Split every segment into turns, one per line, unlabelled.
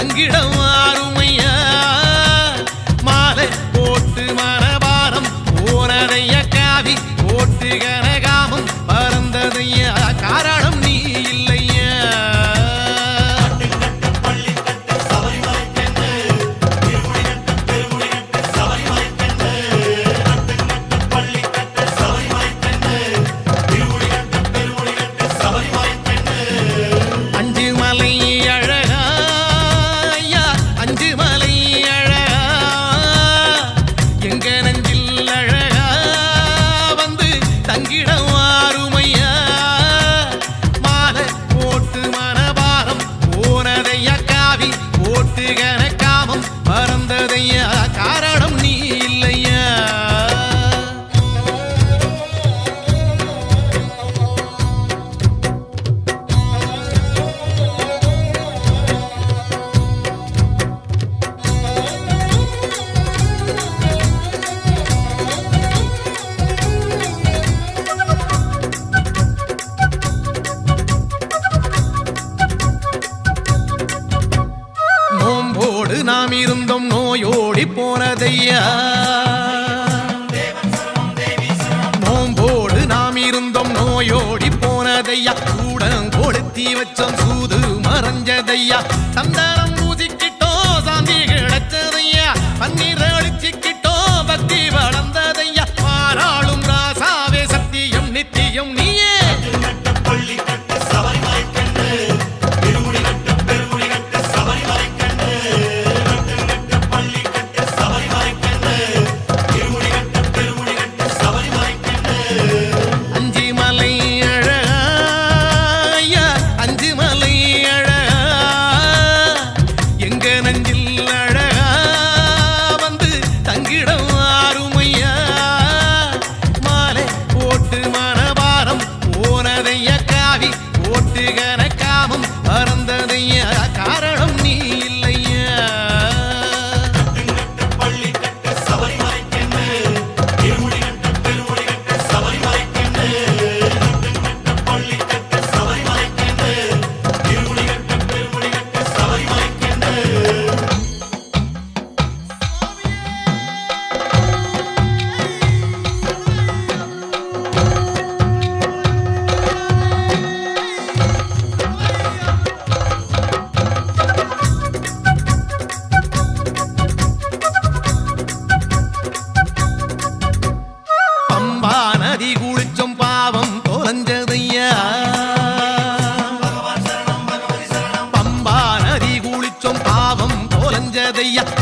தங்கிடம் ஆறுமையா மாலை போட்டு மனபாரம் போனதைய காவி போட்டு கனகாமம் பறந்ததைய காரணம் நீ இல்லையா காரணம் நீ இல்லையா நோம்போடு நாம் இருந்தோம் நோயோடி போனதையா நோம்போடு நாம் இருந்தோம் நோயோடி போனதையா கூடம் கொடுத்தி வச்சோம் சூது மறைஞ்சதையா சந்தானம் பூசிக்கிட்டோம் சாந்தி கிடைச்சதையா பன்னீர் அழிச்சிக்கிட்டோம் பக்தி வளர்ந்ததையா பாராளும் ராசாவே சத்தியம் நித்தியம் நீயே கனகாமம் பறந்ததைய காரணம் நீ இல்லையா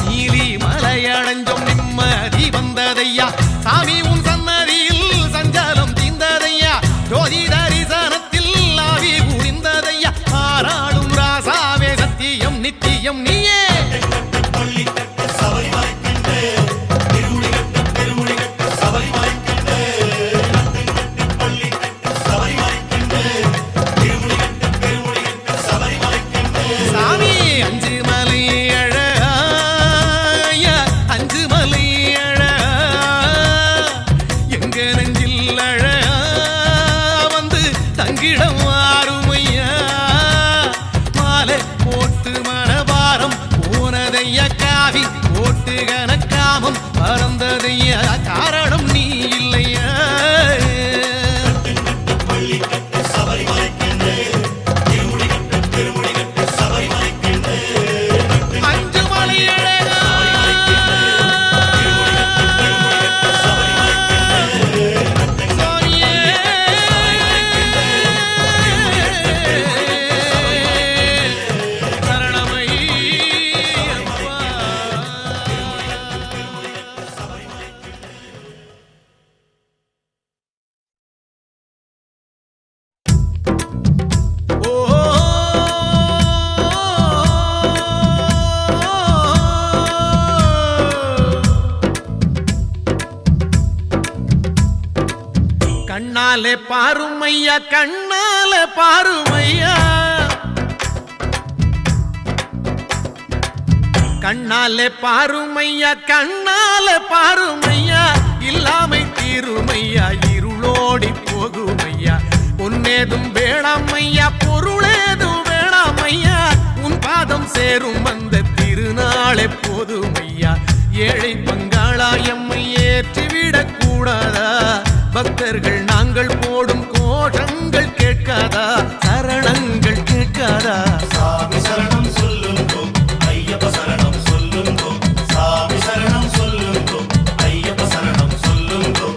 நீலி மலையடைஞ்சோம் நிம்மதி வந்ததையா சாமி உன் சன்னதியில் சஞ்சலம் தீர்ந்ததையா ஜோதி தரிசனத்தில் ஆவி புரிந்ததையா ஆராளும் ராசாவே சத்தியம் நித்தியம் நீயே தங்கிடம் ஆறுமையா மாலை போட்டு மனபாரம் போனதைய காவி போட்டு கனகாமம் பறந்ததைய காரணம் நீ இல்லையா கண்ணாலே பாருமையா கண்ணாலே பாருமையா கண்ணாலே பாருமையா கண்ணாலே பாருமையா இல்லாமை தீருமையா இருளோடி போகுமையா பொன்னேதும் வேணாமையா பொருளேதும் வேணாமையா உன் பாதம் சேரும் வந்த பக்தர்கள் நாங்கள் போடும் கோஷங்கள் கேட்காதா, சரணங்கள் கேட்காதா?
சாமி சரணம் சொல்லுங்கோ, ஐயப்ப சரணம் சொல்லுங்கோ, சாமி சரணம் சொல்லுங்கோ, ஐயப்ப சரணம் சொல்லுங்கோ.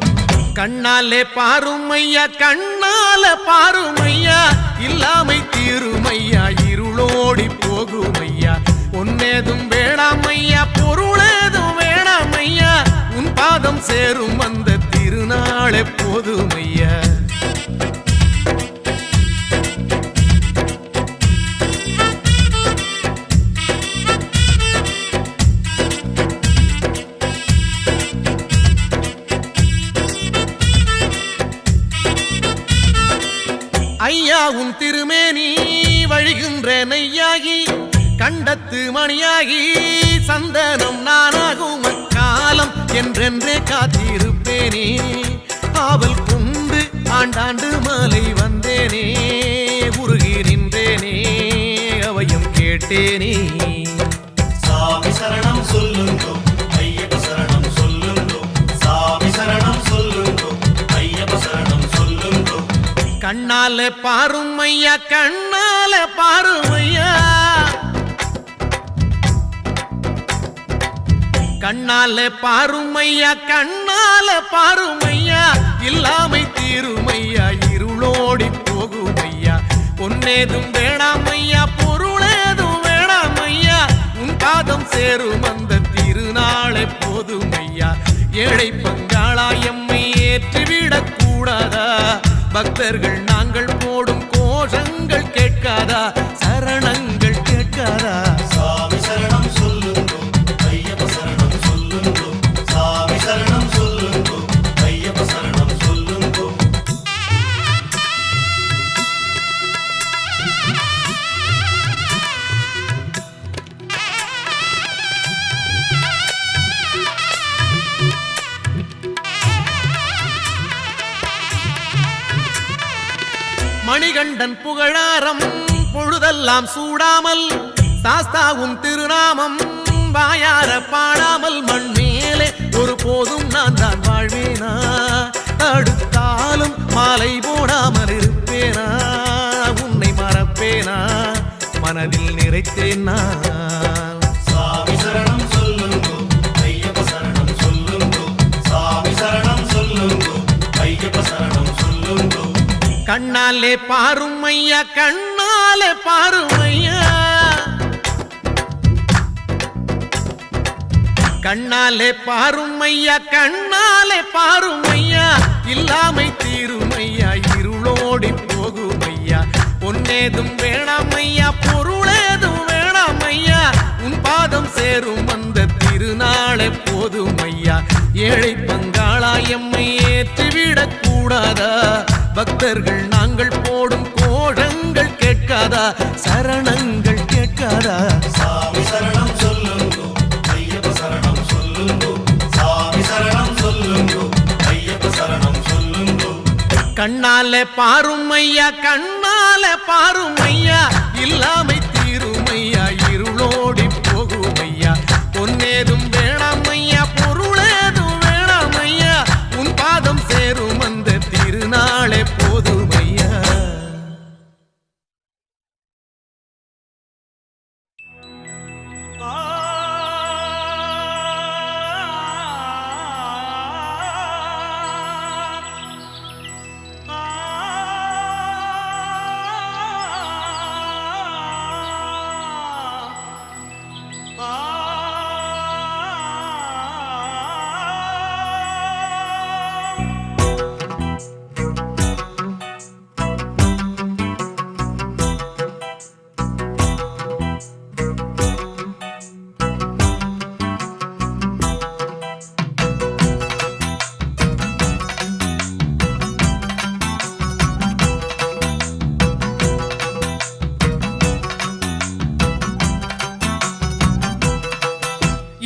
கண்ணாலே பாருமையா, கண்ணால பாருமையா, இல்லாமை தீருமையா, இருளோடி போகுமையா. பொன்னேதும் வேணாமையா, பொருளேதும் வேணாமையா, உன் பாதம் சேரும் அந்த திருநாளே போதுமையா. ஐயா உன் திருமேனி வழிகின்ற நெய்யாகி, கண்டத்து மணியாகி, சந்தனம் நானாகும் அக்காலம் என்றென்றே காத்திருப்பேனே. ஆவல் கொண்டு ஆண்டாண்டு மாலை வந்தேனே, உருகி நின்றேனே, அவையும் கேட்டேனே.
சாமி சரணம் சொல்லுங்கோ, ஐயப்ப சரணம் சொல்லுங்கோ, சாமி சரணம் சொல்லுங்கோ, ஐயப்ப சரணம் சொல்லுங்கோ.
கண்ணால பாருமையா, கண்ணால பாருமையா, கண்ணால பாருமையா, கண்ணால பாருமையா, இல்லாமை தீருமையா, இருளோடி போகுமையா. பொன்னேதும் வேணாமையா, பொருளேதும் வேணாமையா, உன் பாதம் சேரும் அந்த திருநாளே போதுமையா. ஏழை பங்காளா எம்மை ஏற்றிவிடக் கூடாதா, பக்தர்கள் நாங்கள் போடும் கோஷங்கள் கேட்காதா, சரணங்கள் கேட்காதா?
சாமி சரணம் சொல்லுங்கோ, ஐயப்ப சரணம் சொல்லுங்கோ, சாமி சரணம் சொல்லுங்கோ, ஐயப்ப சரணம் சொல்லுங்கோ.
மணிகண்டன் புகழாரம் பொழுதெல்லாம் சூடாமல், சாஸ்தாவும் திருநாமம் வாயார பாடாமல், மண் மேலே ஒரு போதும் நான் தான் வாழ்வேனா, தடுத்தாலும் மாலை போடாமல் இருப்பேனா, உன்னை மறப்பேனா, மனதில் நிறைத்தேன் நான்.
சாமி சரணம் சொல்லுங்கோ, ஐயப்ப சரணம் சொல்லுங்கோ, சாமி சரணம் சொல்லுங்கோ, ஐயப்ப சரணம் சொல்லுங்கோ.
கண்ணாலே பாருமையா, கண்ணாலே பாருமையா, கண்ணாலே பாருமையா, கண்ணாலே பாருமையா, இல்லாமை தீருமையா, இருளோடி போகுமையா. பொன்னேதும் வேணாமையா, பொருளேதும் வேணாமையா, உன் பாதம் சேரும் அந்த திருநாளே போதுமையா. ஏழை பங்காளா எம்மை ஏற்றிவிடக் கூடாதா, பக்தர்கள் நாங்கள் போடும் கோஷங்கள் கேட்காதா, சரணங்கள் கேட்காதா?
சாமி சரணம் சொல்லுங்கோ, ஐயப்ப சரணம் சொல்லுங்கோ, சாமி சரணம் சொல்லுங்கோ, ஐயப்ப சரணம் சொல்லுங்கோ.
கண்ணால பாருமையா, கண்ணால பாருமையா, இல்லாமை தீருமையா, இருளோடி போகுமையா. பொன்னேதும் வேணாமையா, பொருளேதும் வேணாமையா, உன் பாதம் சேரும் அந்த திருநாளே போதுமையா.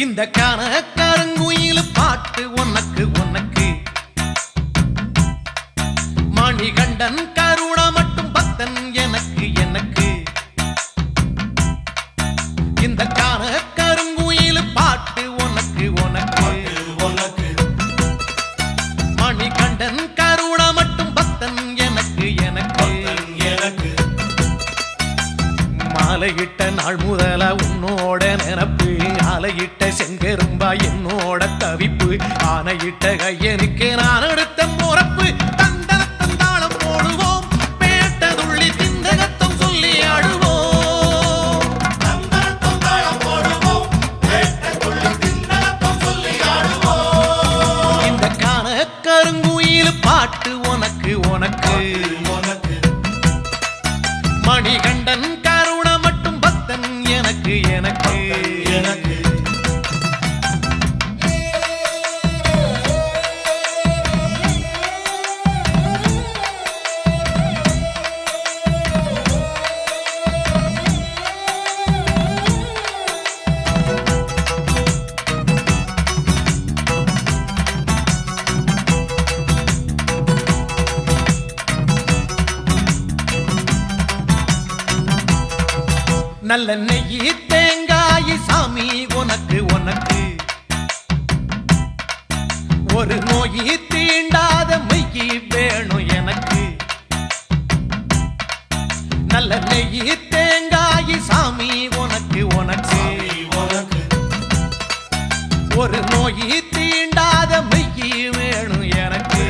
இந்த கனகருங்குயில் பாட்டு உனக்கு உனக்கு, மணிகண்டன் கருணா மட்டும் பக்தன் எனக்கு எனக்கு. இந்த கனகருங்குயில் பாட்டு உனக்கு உனக்கு,
உனக்கு
மணிகண்டன் உன்னோட நினப்பு அலையிட்ட செங்கரும்பா என்னோட தவிப்பு ஆனையிட்ட கையனுக்கு நான் எடுத்த முறப்பு தந்தாளம் போடுவோம் பேட்டதுள்ளி திந்தகத்தம் சொல்லி ஆடுவோம் இந்த காண கருங்குயில் பாட்டு உனக்கு உனக்கு மணிகண்டன் கருண மட்டும் பக்தன் எனக்கு எனக்கு எனக்கு நல்ல நெய்யி தேங்காய் சாமி உனக்கு உனக்கு ஒரு நோயி தீண்டாத மெய்யி வேணும் எனக்கு நல்ல நெய்யி தேங்காய் சாமி உனக்கு உனக்கு ஒரு நோயி தீண்டாத மெய்யி வேணும் எனக்கு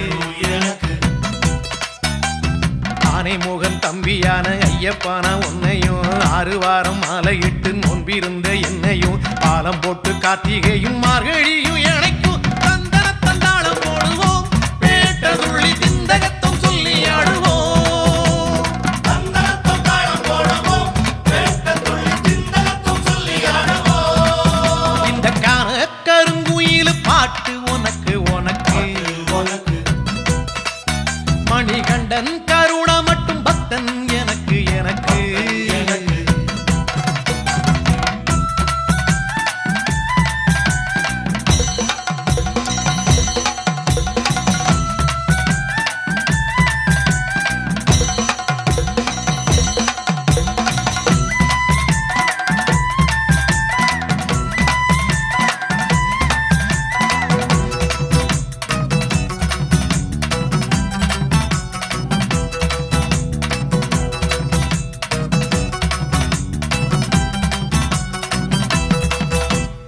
ஆனை முகன் தம்பியான ஐயப்பான உன்னையும் 6 வாரம் மாலையிட்டு நோன்பிருந்த என்னையும் பாலம் போட்டு கார்த்திகையும் மார்கழியும் இணைக்கும் தந்தாளம் போடுவோம் பேட்டதுள்ளி திந்தகத்தம் சொல்லி ஆடுவோம் இந்த காண கருங்குயில் பாட்டு உனக்கு உனக்கு மணிகண்டன் கருண மட்டும் பக்தன் எனக்கு எனக்கு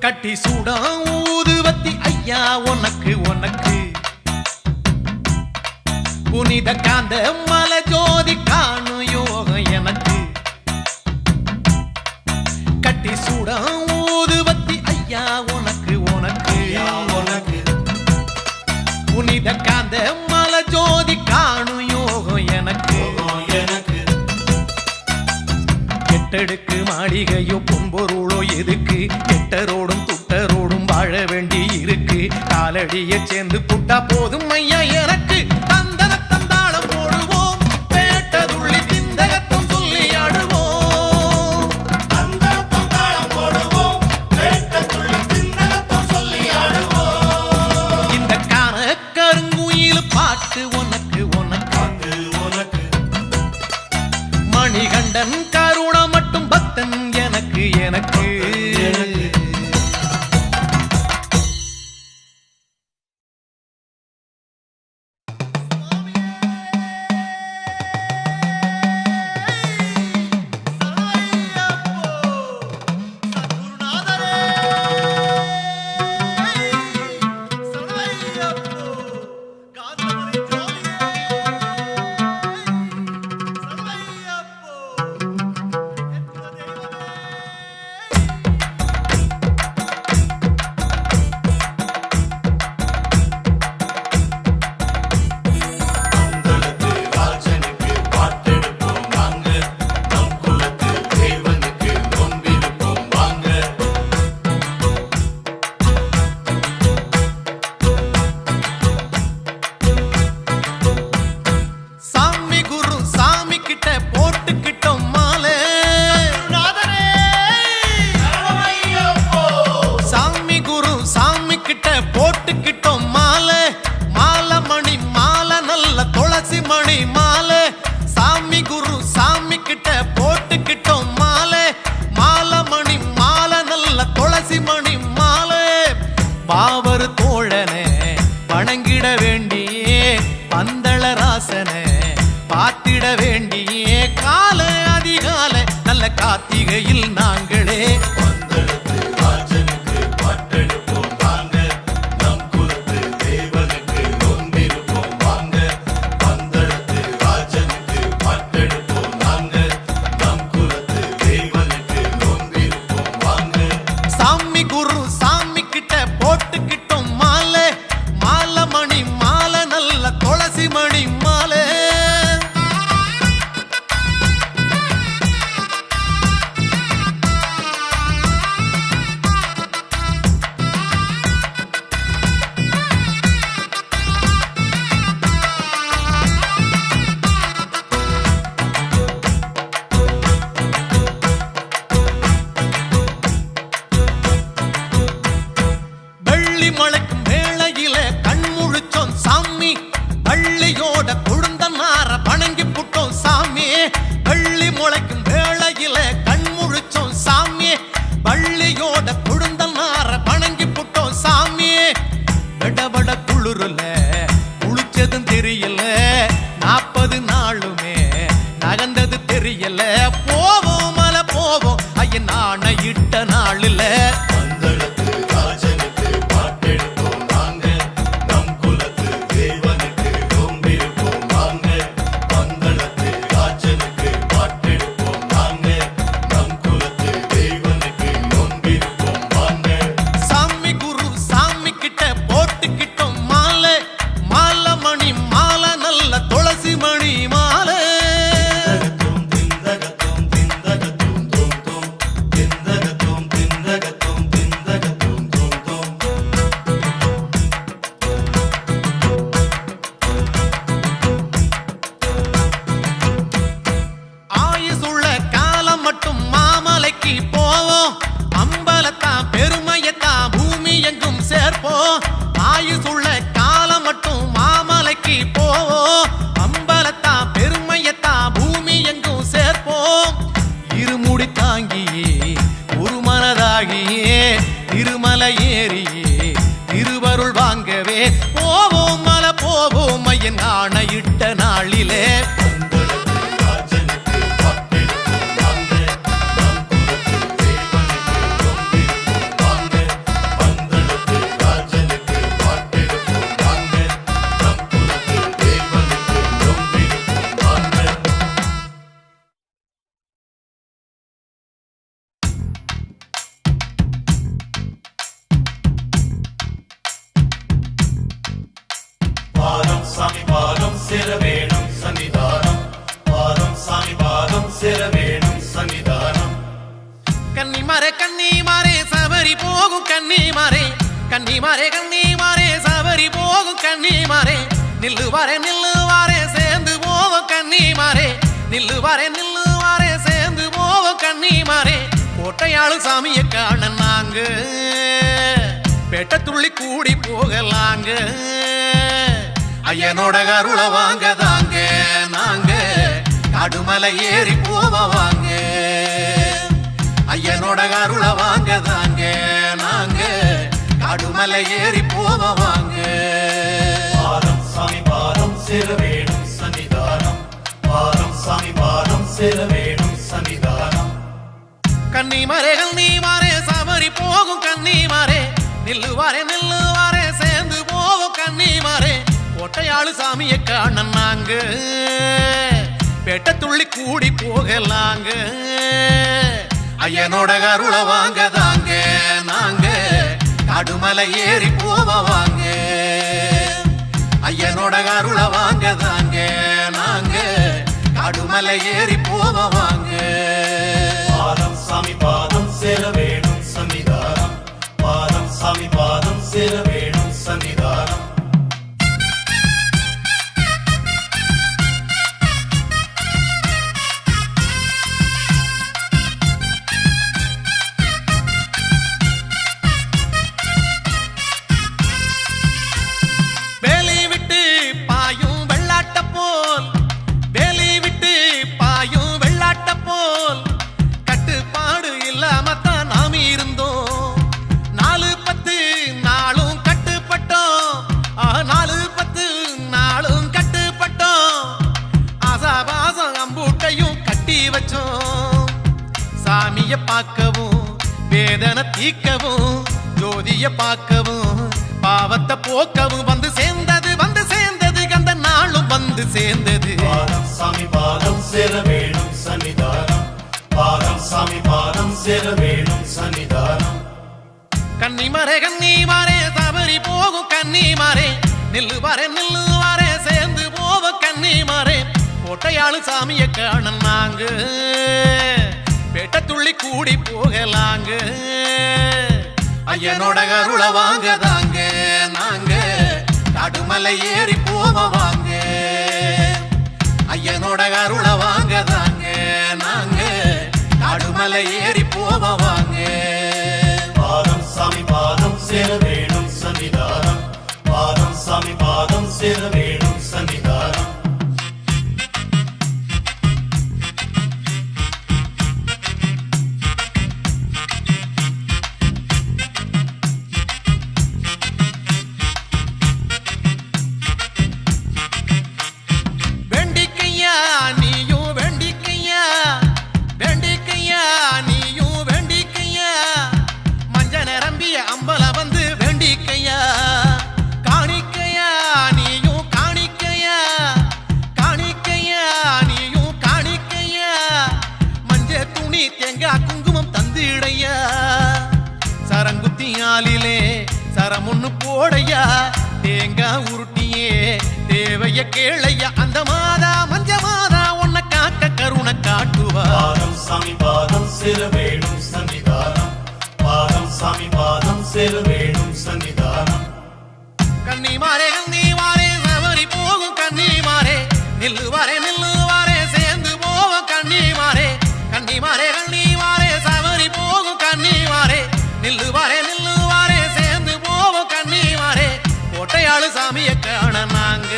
கட்டி சூடா ஊதுவத்தி ஐயா உனக்கு உனக்கு புனித காந்த மல ஜோதி காணும் யோகம் எனக்கு கட்டி சூடா ஊதுவத்தி ஐயா உனக்கு உனக்கு புனித காந்த மல ஜோதி காணும் யோகம் எனக்கு எட்டடுக்கு மாளிகையோ பொன்பொருளோ எதுக்கு எட்டரோடும் துட்டரோடும் வாழ வேண்டி இருக்கு காலடியை சேர்ந்து புட்டா போதும் ஐயா எனக்கு தந்தாளம் போடுவோம் பேட்டதுள்ளி திந்தகத்தம் சொல்லி ஆடுவோம் இந்த காண கருங்குயில் பாட்டு உனக்கு உனக்கு மணிகண்டன் கருண மட்டும் பக்தன் எனக்கு எனக்கு பாவர் தோழனே வணங்கிட வேண்டியே பந்தள ராசனே பார்த்திட வேண்டியே கால அதிகாலை நல்ல கார்த்திகையில் நாங்களே ஆணையிட்ட நாளில்
பந்தளத்து ராஜனுக்கு பாட்டெடுப்போம் வாங்க நம் குலத்து தேவனுக்கு நோம்பிருப்போம் வாங்க பந்தளத்து ராஜனுக்கு பாட்டெடுப்போம் வாங்க நம் குலத்து தேவனுக்கு நோம்பிருப்போம் வாங்க
சாமி குரு சாமி கிட்ட போட்டுக்கிட்டோம் மாலை மாலை மணி மாலை நல்ல துளசி மணி மாலை
திந்தகத்தோம் திந்தகத்தோம் தோம் தோம் திந்தகத்தோம் திந்தகத்தோம் திந்தகத்தோம் தோம் தோம்
ஆயுசுள்ள காலம் மட்டும் மாமலைக்கு போவோம் அம்பலத்தான் பெருமையத்தான் பூமி எங்கும் சேர்ப்போம் ஆயுசுள்ள காலம் மட்டும் மாமலைக்கு போவோம் அம்பலத்தான் பெருமையத்தான் பூமி எங்கும் சேர்ப்போம் இருமுடி தாங்கியே ஒரு மனதாகியே திருமலை ஏறியே திருவருள் வாங்கவே போவோம் மலை போவோம் ஐயன் ஆணையிட்ட நாளிலே
பந்தளத்து ராஜனுக்கு பாட்டெடுப்போம் வாங்க நம் குலத்து தேவனுக்கு நோம்பிருப்போம் வாங்க பந்தளத்து ராஜனுக்கு பாட்டெடுப்போம் வாங்க நம் குலத்து தேவனுக்கு நோம்பிருப்போம் வாங்க பாதம் சாமி பாதம் சேர வேணும் சன்னிதானம் பாதம் சாமி பாதம் சேர வேணும் சன்னிதானம்
கன்னிமாரே சபரி போகும் கன்னிமாரே சபரி போகும் கன்னிமாரே நில்லுவாரே சேர்ந்து போவோம் கன்னிமாரே நில்லுவாரே சேர்ந்து போவோம் கன்னிமாரே கோட்டையாளு சாமியை காண நாங்க பெட்ட துள்ளி கூடி போகலாங்க ஐயனோட கருளை வாங்க தாங்க நாங்க கடுமலை ஏறி போவாங்க ஐயனோட கருளை வாங்க தாங்க நாங்க கடுமலை ஏறி போவாங்க
பாதம் சாமி பாதம் சேர வேணும் சன்னிதானம் பாதம் சாமி பாதம் சேர வேணும் சன்னிதானம்
கன்னிமாரே சபரி போகும் கன்னிமாரே நில்லுவாரே சேர்ந்து போவோம் கன்னிமாரே கோட்டையாளு சாமியை காண நாங்க பெட்ட துள்ளி கூடி போகலாங்க ஐயனோட கருளை வாங்க தாங்க நாங்க கடுமலை ஏறி போவாங்க ஐயனோட கருளை வாங்க தாங்க நாங்க கடுமலை ஏறி போவாங்க
பாதம் சாமி பாதம் சேர வேணும் சன்னிதானம் பாதம் சாமி பாதம் சேர வேணும் சன்னிதானம்
வேலி விட்டு பாயும் வெள்ளாட்ட போல் வேலி விட்டு பாயும் வெள்ளாட்ட போல் கட்டுப்பாடு இல்லாமத்தான் நாம் இருந்தோம் 4-10 நாளும் கட்டுப்பட்டோம் 4-10 நாளும் கட்டுப்பட்டோம் ஆசாபாசம் அம்பூட்டையும் கட்டி வச்சோம் சாமிய பார்க்கவும் வேதனை தீக்கவும் ஜோதிய பார்க்கவும் பாவத்தை போக்கவும் வந்து சேர்ந்தது அந்த நாளும் வந்து சேர்ந்தது
பாதம் சாமி பாதம் சேர வேணும் சன்னிதானம் பாதம் சாமி பாதம் சேர வேணும் சன்னிதானம்
கன்னிமாரே சபரி போகும் கன்னிமாரே நில்லுவாரே சேர்ந்து போவோம் கன்னிமாரே கோட்டையாளு சாமியை காண நாங்க பெட்ட துள்ளி கூடி போகலாங்க ஐயனோட கருளை வாங்க தாங்க நாங்க கடுமலை ஏறி போவாங்க ஐயனோட கருளை வாங்க தாங்க நாங்க கடுமலை ஏறி போவாங்க
பாதம் சாமி பாதம் சேர வேணும் சன்னிதானம் பாதம் சாமி பாதம் சேர வேணும் சன்னிதானம்
வேண்டிக்கையா நீயும் வேண்டிக்கையா நீயும் வேண்டிக்கையா மரங்குத்தியாலிலே சரமுன்னு போடையா தேங்காய் உருட்டியே தேவைய கேளையா அந்த மாதா மஞ்ச மாதா உன்னை காக்க கருணை காட்டுவா
பாதம் சாமி பாதம் சேர வேணும் சன்னிதானம் பாதம் சாமி பாதம் சேர வேணும் சன்னிதானம்
கன்னிமாரே சவரி போகும் கன்னிமாரே நில்லுவாரே சேர்ந்து போவோம் கன்னிமாரே சவரி போகும் கன்னிமாரே நில்லுவாரே சேர்ந்து போவோம் கன்னிமாரே கோட்டையாளு சாமியை காண நாங்க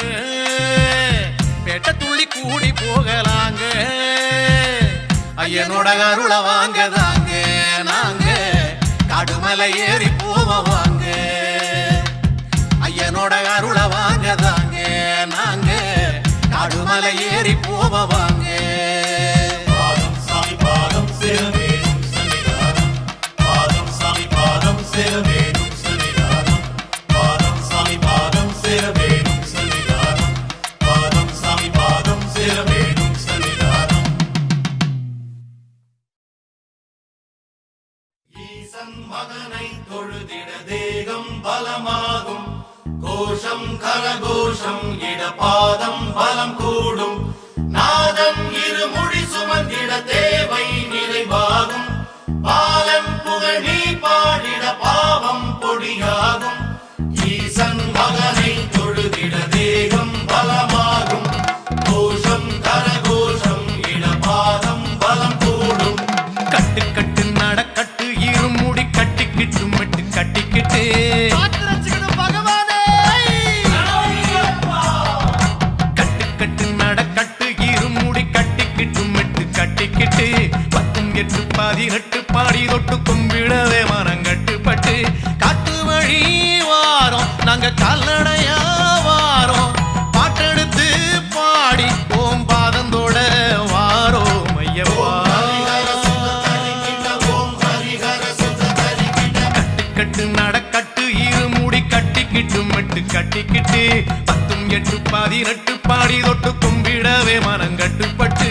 பேட்ட துள்ளி கூடி போகலாங்க ஐயனோட அருள வாங்கதாங்க நாங்க காடுமலை ஏறி போவோம் வாங்க ஐயனோட அருள வாங்கதாங்க நாங்க காடுமலை ஏறி போவோம் வாங்க
பாதம் சாமி பாதம் சேர வேணும் சன்னிதானம் பாதம் சாமி பாதம் சேர வேணும் சன்னிதானம் பாதம் சாமி பாதம் சேர வேணும் சன்னிதானம் பாதம் சாமி பாதம் சேர வேணும் சன்னிதானம் ஈசன் மகனை தொழுதிட தேகம் பலமாகும் கோஷம் கரகோஷம் இடபாதம் பலம் கூடும் நாதன் இருமுடி சுமந்திட தேவை நிறைவாகும் பாலன் புகழ் நீ பாடிட பாவம் பொடியாகும் ஈசன் மகனை தொழுதிட தேகம் பலமாகும் கோஷம் கரகோஷம் இடபாதம் பலம் கூடும்
கட்டு கட்டு நடக்கட்டு இருமுடி கட்டிக்கிட்டு மட்டு கட்டிக்கிட்டு கட்டு கட்டு நடக்கட்டு இருமுடி கட்டிக்கிட்டு மட்டு கட்டிக்கிட்டு 10 8 18 பாடி தொட்டு கும்பிடவே மரங்கட்டுப்பட்டு காட்டு வழி வாரோம் நாங்க கால்நடையா வாரோம் பாட்டெடுத்து பாடி ஓம் பாதந்தோட வாரோம் ஐயப்பா கட்டு நடக்கட்டு இருமுடி கட்டிக்கிட்டு மட்டு கட்டிக்கிட்டு 10 8 18 பாடி தொட்டு கும்பிடவே மனங்கட்டுப்பட்டு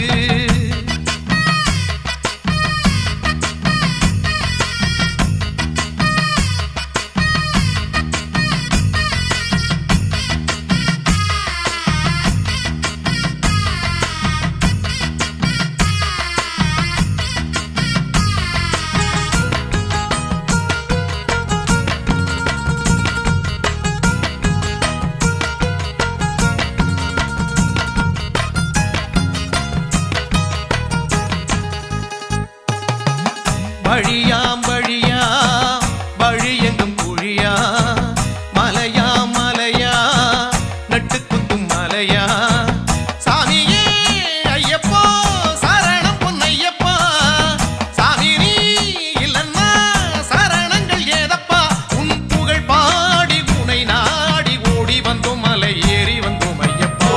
வழியாம் வழி எங்கும் குழியா மலையா நட்டு குத்தும் மலையா சாமியே ஐயப்பா சரணம் பொன்னையப்பா சாமி நீ இல்லன்னா சரணங்கள் ஏதப்பா உன் புகழ் பாடி உனை நாடி ஓடி வந்தோம் மலை ஏறி வந்தோம் ஐயப்பா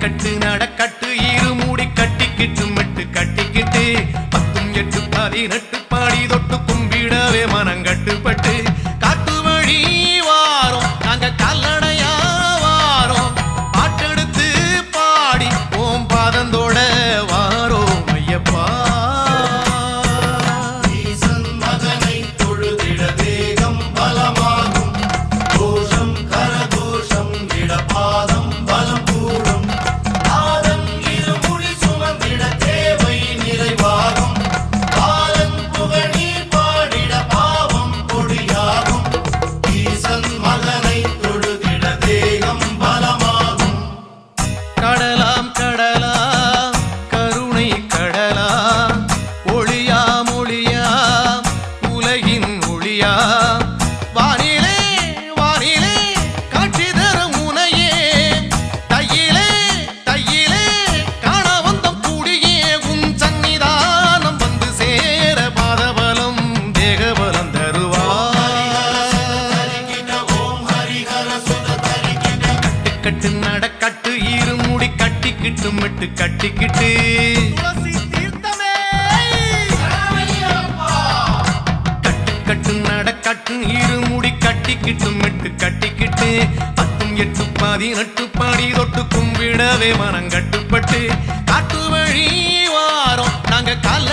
கட்டு நடக்கட்டு இருமுடி கட்டிக்கிட்டு மட்டு கட்டிக்கிட்டு 10 8 18 பாடி தொட்டு கும்பிடவே மனங்கட்டுப்பட்டு காட்டு வழி வாரோம் நாங்க கால்நடையா வாரோம் பாட்டெடுத்து பாடி ஓம் பாதந்தோட வாரோம் ஐயப்பா
ஈசன் மகனை தொழுதிட தேகம் பலமாகும் கோஷம் கரகோஷம் இடபாதம் பலம் கூடும் நாதன் இருமுடி சுமந்திட தேவை நிறைவாகும் பாலன் புகழ் நீ பாடிட பாவம் பொடியாகும் ஈசன் மகனை தொழுதிட தேகம் பலமாகும்
கடலாம் கருணை கடலா ஒளியாம் உலகின் ஒளியா வானிலே காட்சி தரும் உனையே தையிலே காண வந்தம் கூடியே உன் சன்னிதானம் வந்து சேர பாதபலம் தேகபலம் தருவா
ஓம் ஹரிஹர சுத தரிக்கிட
கட்டு நடக்கட்டு இருமுடி கட்டிக்கிட்டு மட்டு கட்டிக்கிட்டு கட்டு நடக்கட்டு இருமுடி கட்டிக்கிட்டு மட்டு கட்டிக்கிட்டு 10 8 18 பாடி தொட்டு கும்பிடவே மனங்கட்டுப்பட்டு காட்டு வழி வாரோம் நாங்க கால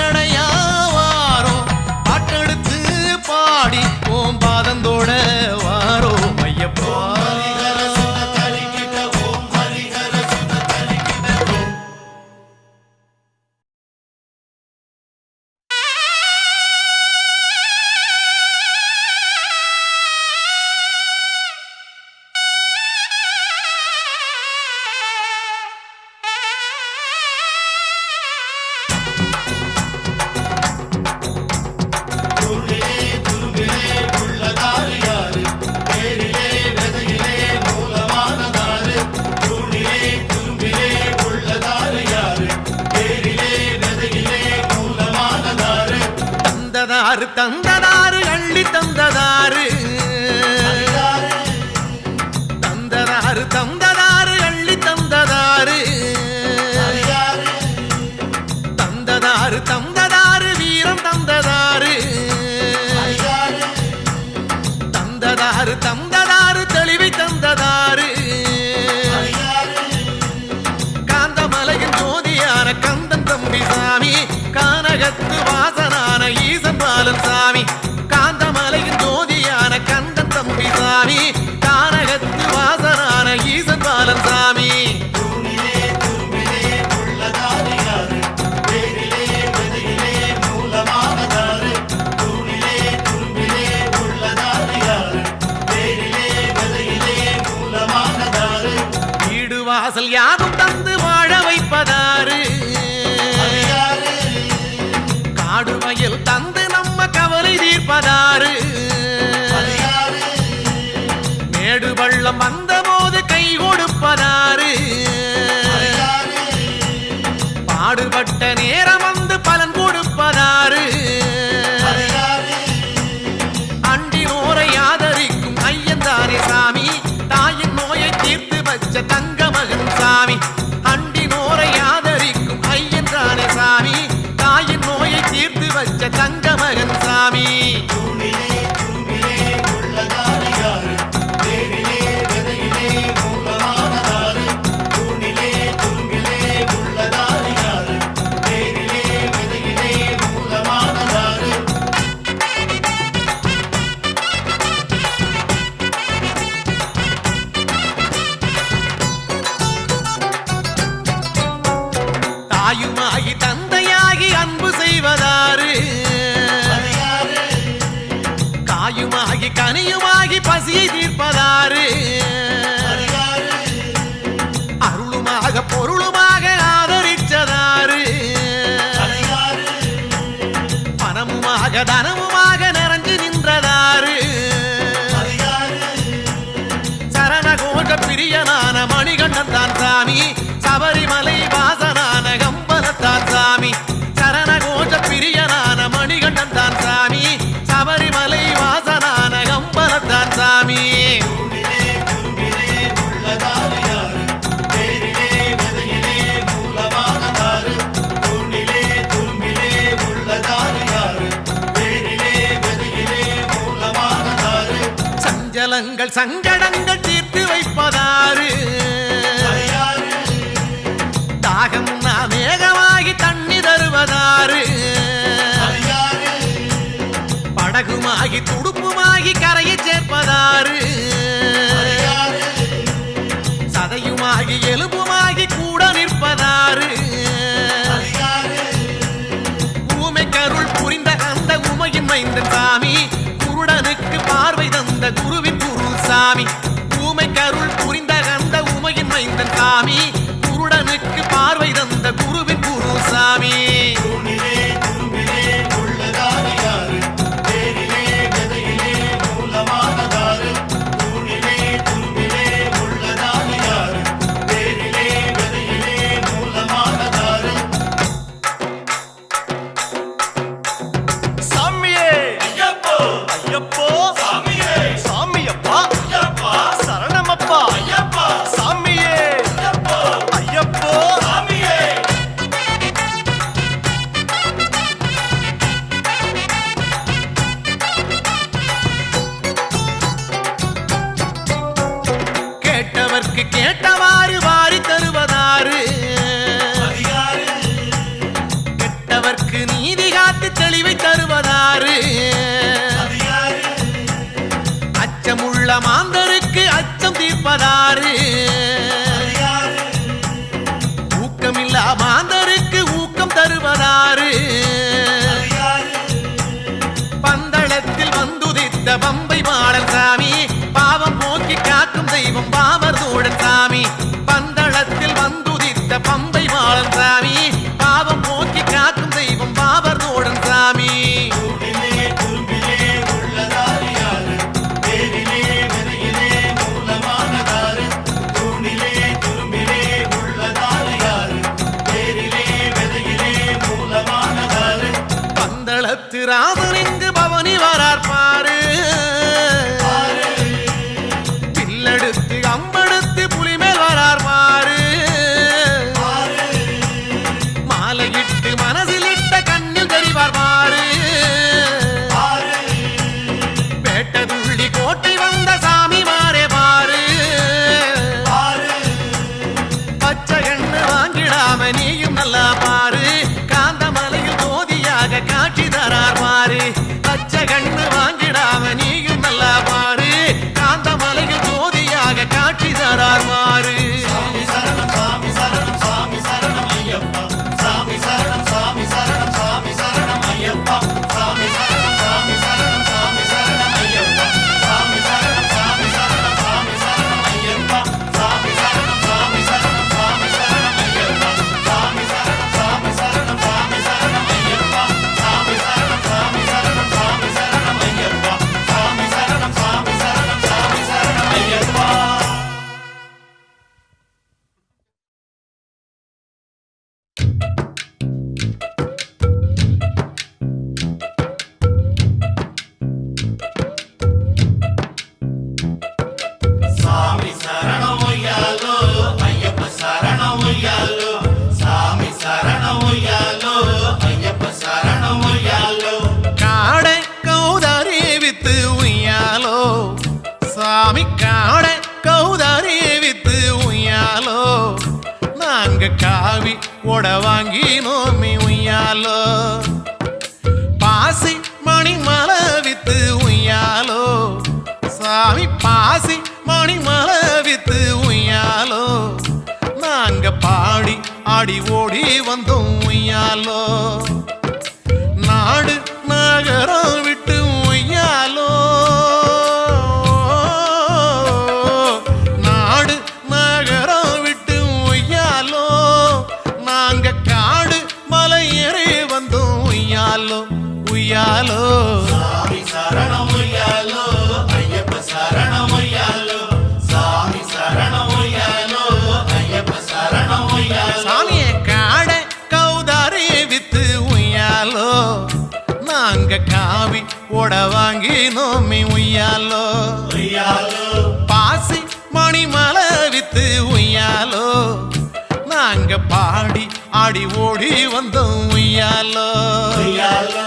தந்ததாரு அள்ளி தந்ததாரு தந்ததாரு தந்ததாரு அள்ளி தந்ததாரு தந்ததாரு தந்ததாரு வீரம் தந்ததாரு தந்ததாரு தந்ததாரு தெளிவை தந்ததாரு காந்தமலையின் ஜோதியான கந்தன் தம்பி சாமி கானகத்து வாசனான ஈசன் பாலன் சாமி காந்தமலையின் ஜோதியான கந்தன் தம்பி சாமி கானகத்து வாசனான ஈசன் பாலன் சாமி வாசல் யாரும் தந்து வாழ வைப்பதாரு காடு வயல் தந்து நம்ம கவலை தீர்ப்பதாரு மேடு பள்ளம் வந்த போது கை கொடுப்பதாரு பாடுபட்ட நேரம் வந்து பலன் கொடுப்பதாரு அண்டினோரை ஆதரிக்கும் ஐயன்தானே சாமி தாயின் நோயை தீர்த்து வச்ச தங்க மகன் சாமி அண்டினோரை ஆதரிக்கும் ஐயன்தானே சாமி தாயின் நோயை தீர்த்து வச்ச தங்க மகன் சாமி தாயுமாகி தந்தையாகி அன்பு செய்வதாரு காயுமாகி கனியுமாகி பசியை தீர்ப்பதாரு அருளுமாக பொருளுமாக ஆதரிச்சதாரு பணமுமாக தனமுமாக நிறைஞ்சு நின்றதாரு சரணகோஷ பிரியனான மணிகண்டன் தான் சாமி சபரிமலை வாசனான கம்பனத்தான் சாமி சரணகோஷ பிரியனான மணிகண்டன் தான் சாமி சபரிமலை வாசனான கம்பனத்தான் சாமி சஞ்சலங்கள் சங்கடங்கள் தீர்த்து வைப்பதாரு தாகம் மேகமாகி தண்ணி தருவதாரு படகுமாகி துடுப்புமாகி கரையை சேர்ப்பதாரு சதையுமாகி எலும்புமாகி கூட நிற்பதாரு ஊமை கருள் புரிந்த அந்த உமையின் மைந்தன் சாமி குருடனுக்கு பார்வை தந்த குருவின் குரு சாமி ஊமை கருள் புரிந்த அந்த உமையின் மைந்தன் சாமி குருடனுக்கு பார்வை தந்த குருவின் குரு சாமி கேட்டவாறு வாரி தருவதாரு கெட்டவர்க்கு நீதி காத்து தெளிவை தருவதாரு அச்சமுள்ள மாந்தருக்கு அச்சம் தீர்ப்பதாரு ஊக்கமில்லா மாந்தருக்கு ஊக்கம் தருவதாரு பந்தளத்தில் வந்துதித்த பம்பை மாடல் சாமி பாவம் போக்கி காக்கும் தெய்வம் பாவர் தோழன் சாமி பந்தளத்தில் வந்துதித்த பம்பை மாடல் சாமி பாவம் போக்கி காக்கும் தெய்வம் பாவர் தோழன் சாமி பந்தளத்து ராமன் இங்கு உனக்கு மனசில் இட்ட கண்ணில் தெரிவார் பாரு வேட்டதுள்ளி கோட்டை வந்த சாமி மாறே பாரு பச்சை கண்ணு வாங்கிடாம நீயும் நல்லா பாரு காந்தமலையில் ஜோதியாக காட்சி தரார் பாரு பச்சை கண்ணு வாங்கிடாம நீயும் நல்லா பாரு காந்தமலையில் ஜோதியாக காட்சி தரார் பாரு
சாமி சரணம் சாமி சரணம் சாமி சரணம் ஐயப்பா சாமி சரணம் சாமி சரணம் சாமி சரணம் ஐயப்பா சாமி சரணம் சாமி சரணம் சாமி சரணம் ஐயப்பா சாமி சரணம் சாமி சரணம் சாமி சரணம் ஐயப்பா சாமி சரணம் சாமி சரணம் சாமி சரணம் ஐயப்பா சாமி சரணம் சாமி சரணம் சாமி சரணம் ஐயப்பா சாமி சரணம் சாமி சரணம் சாமி சரணம் ஐயப்பா சாமி சரணம் சாமி சரணம் சாமி சரணம் ஐயப்பா சாமி சரணம் ஒய்யாலோ ஐயப்ப சரணம் ஒய்யாலோ சாமி சரணம் ஒய்யாலோ ஐயப்ப சரணம் ஒய்யாலோ
காடை கௌதாரி வித்து உய்யாலோ சாமி காடை கௌதாரி வித்து உய்யாலோ நாங்க காவி உட வாங்கி நோமி உய்யாலோ பாசி மணி மலை வித்து உய்யாலோ சாமி பாசி மணி மலை வித்து உய்யாலோ நாங்க பாடி ஆடி ஓடி வந்தோம் உய்யாலோ நாடு நகரம் விட்டு உய்யாலோ நாடு நகரம் விட்டு உய்யாலோ நாங்க காடு மலை ஏறி வந்தோம் உய்யாலோ உய்யாலோ
சாமி சரணம் ஒய்யாலோ ஐயப்ப சரணம் ஒய்யாலோ சாமி சரணம் ஒய்யாலோ ஐயப்ப சரணம் ஒய்யாலோ
சாமிய காடை கௌதாரி வித்து உய்யாலோ நாங்க காவி உட வாங்கி நோமி உய்யாலோ
ஒய்யாலோ
பாசி மணி மலை வித்து உய்யாலோ நாங்க பாடி ஆடி ஓடி வந்தோம் உய்யாலோ
ஒய்யாலோ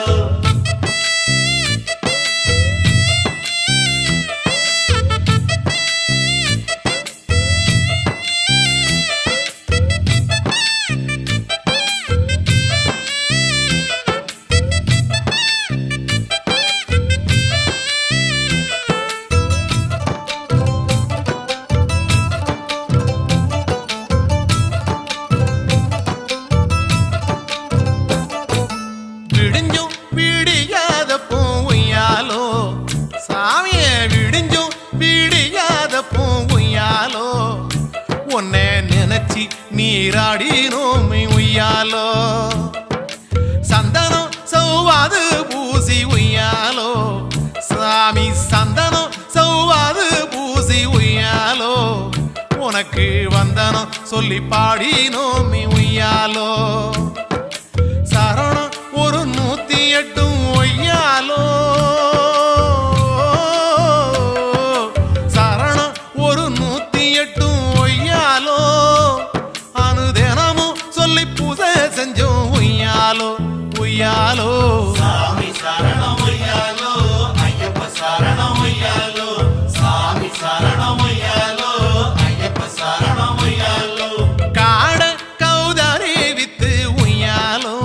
விடிஞ்சும் விடியாத பூவையாலோ சாமிய விடிஞ்சும் விடியாத பூவையாலோ உன்னை நினைச்சி நீராடி நோமி உய்யாலோ சந்தனம் சௌவாது பூசி உய்யாலோ சாமி சந்தனம் சௌவாது பூசி உய்யாலோ உனக்கு வந்தனம் சொல்லி பாடி நோமி உய்யாலோ சரணம் ஒரு 108 ஒய்யாலோ சரணம் ஒரு 108 ஒய்யாலோ அனுதினமும் சொல்லி பூசை செஞ்சோம் உய்யாலோ உய்யாலோ
சாமி சரணம் ஒய்யாலோ ஐயப்ப சரணம் ஒய்யாலோ சாமி சரணம் ஒய்யாலோ ஐயப்ப சரணம் ஒய்யாலோ
காட கௌதாரி வித்து உய்யாலோ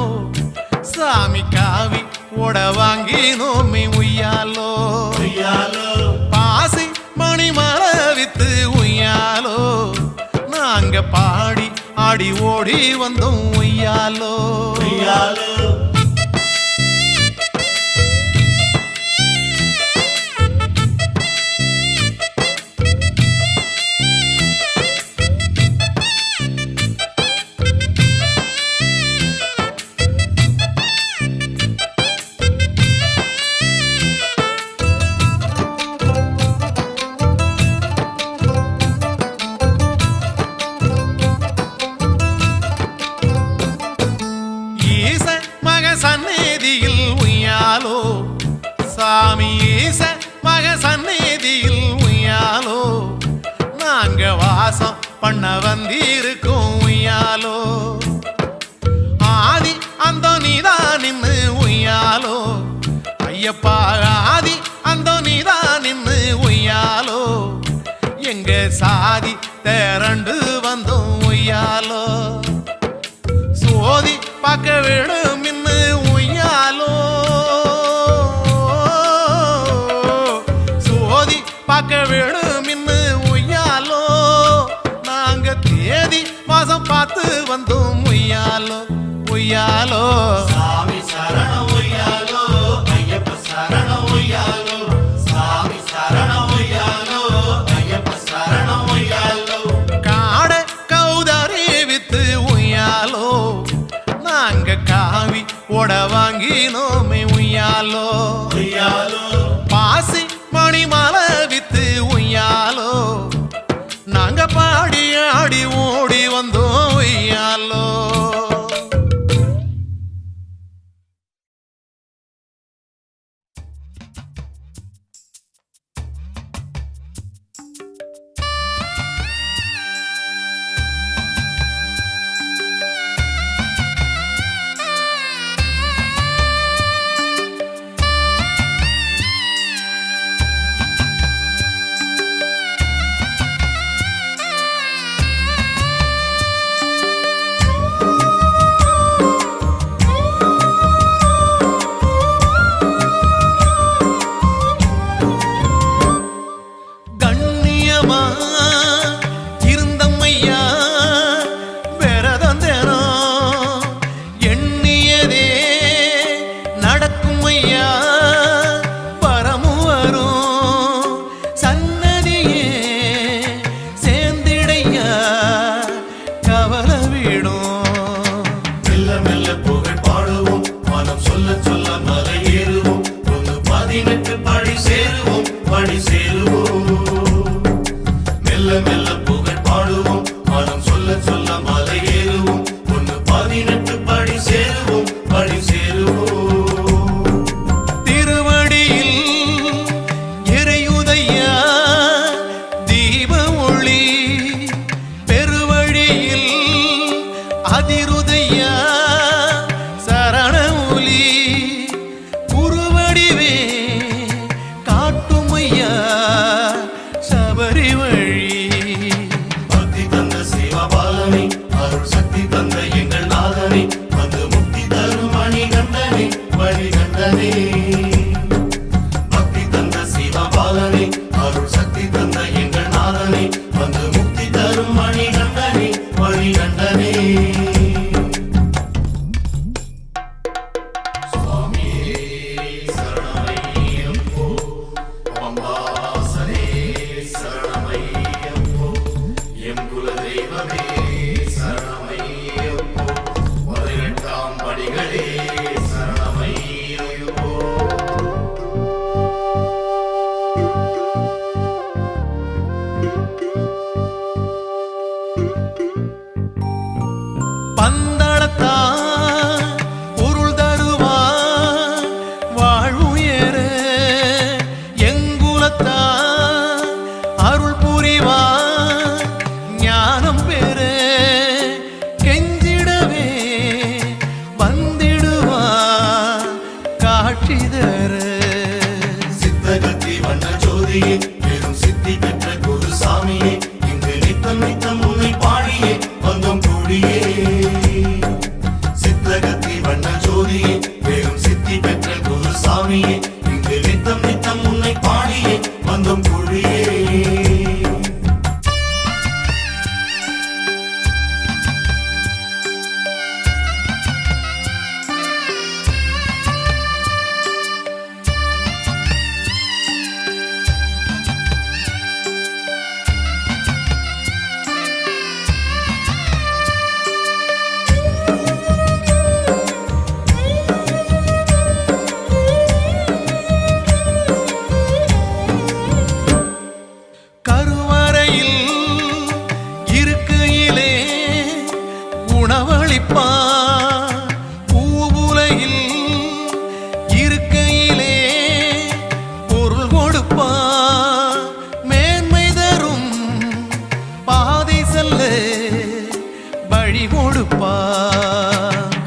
சாமி காவி உட வாங்கி நோமி உய்யாலோ
ஒய்யாலோ
பாசி மணி மலை வித்து உய்யாலோ நாங்க பாடி ஆடி ஓடி வந்தோம் உய்யாலோ
ஒய்யாலோ
சந்நிதியில் உய்யாலோ சாமி ஈச மக சந்நிதியில் உய்யாலோ நாங்க வாசம் பண்ண வந்திருக்கோம் உய்யாலோ ஆதி அந்த ஐயப்பா ஆதி அந்த நீதான் நின்று உய்யாலோ எங்க சாதி திரண்டு வந்தோம் உய்யாலோ சோதி பார்க்க விடும் இன்னு உய்யாலோ சோதி பார்க்க விடும் இன்னு உய்யாலோ நாங்க தேதி மாசம் பார்த்து வந்தோம் உய்யாலோ உய்யாலோ
சாமி சரணம் உய்யாலோ ஐயப்ப சரணம் உய்யாலோ சாமி சரணம் உய்யாலோ ஐயப்ப சரணம் உய்யாலோ
காட கௌதாரி வித்து உய்யாலோ நாங்க காவி ஓட வாங்கினோமே உய்யாலோ
உய்யாலோ
பாசி மணிமாலை வித்து உய்யாலோ நாங்க பாடி ஆடி ஓடி வந்தோம் உய்யாலோ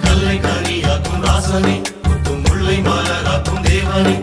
கல்லை கனியாக்கும் ராசனே, முத்தும் முல்லை மலராக்கும் தேவனே,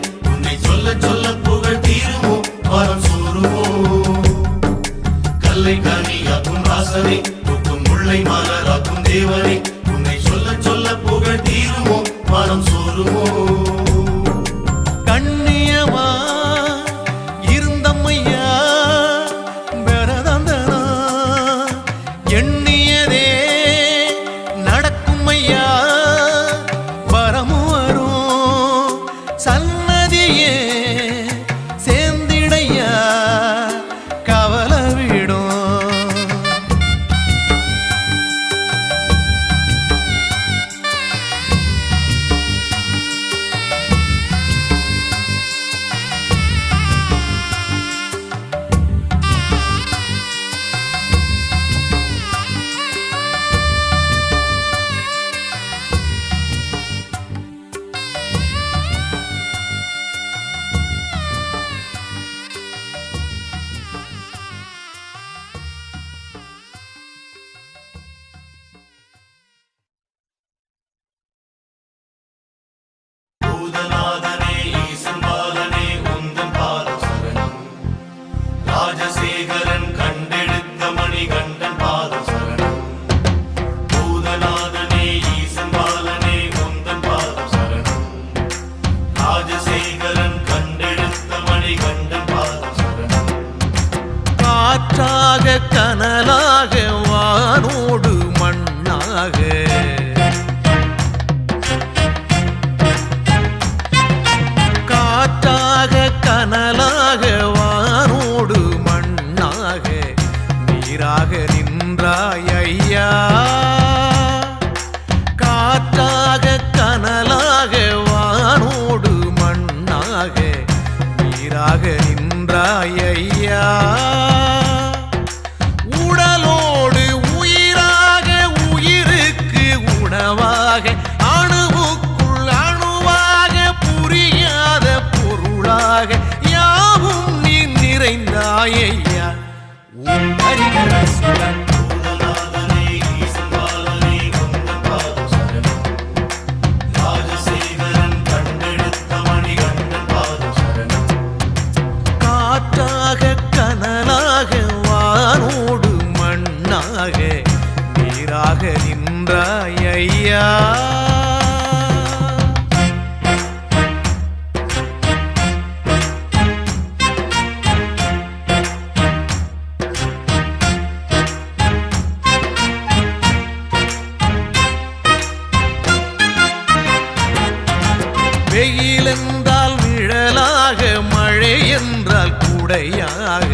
வெயில் என்றால் நிழலாக மழை என்றால் குடையாக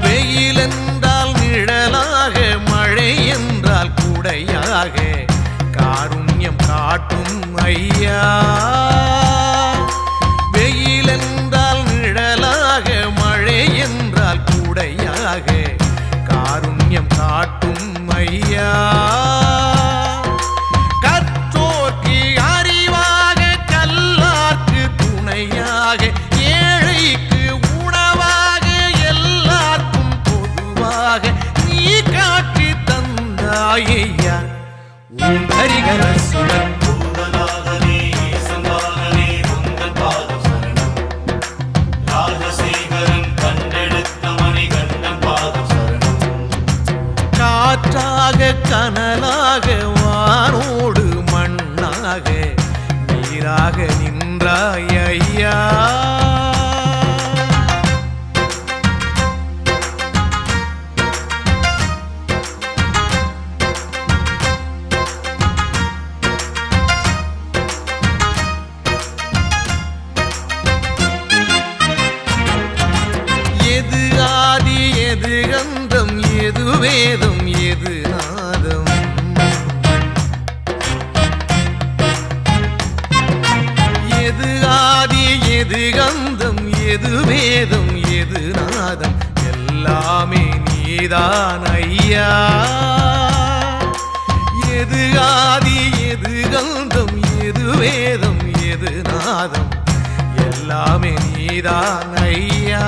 வெயில் என்றால் நிழலாக மழை என்றால் குடையாக காருண்யம் காட்டும் ஐயா வெயில் என்றால் நிழலாக மழை என்றால் குடையாக காருண்யம் காட்டும் ஐயா கற்றோர்க்கு அறிவாக கல்லார்க்கு துணையாக ஏழைக்கு உணவாக எல்லாருக்கும் பொதுவாக நீ காட்டி தந்தாயையா உன் ஹரிகர சுடர்
பூதநாதனே ஈசனாகனே உந்தன் பாதம் சரணம் ராஜசேகரன் கண்டெடுத்த மணிகண்டன் பாதம் சரணம்
காற்றாக கனலாக வானோடு மண்ணாக நீராக நின்றாய் ஐயா எது ஆதி எது கந்தம் எது வேதம் எது நாதம் எது ஆதி எது கந்தம் எது வேதம் எது நாதம் எல்லாமே நீதான் ஐயா எது ஆதி எது கந்தம் எது வேதம் எது நாதம் எல்லாமே நீதான் ஐயா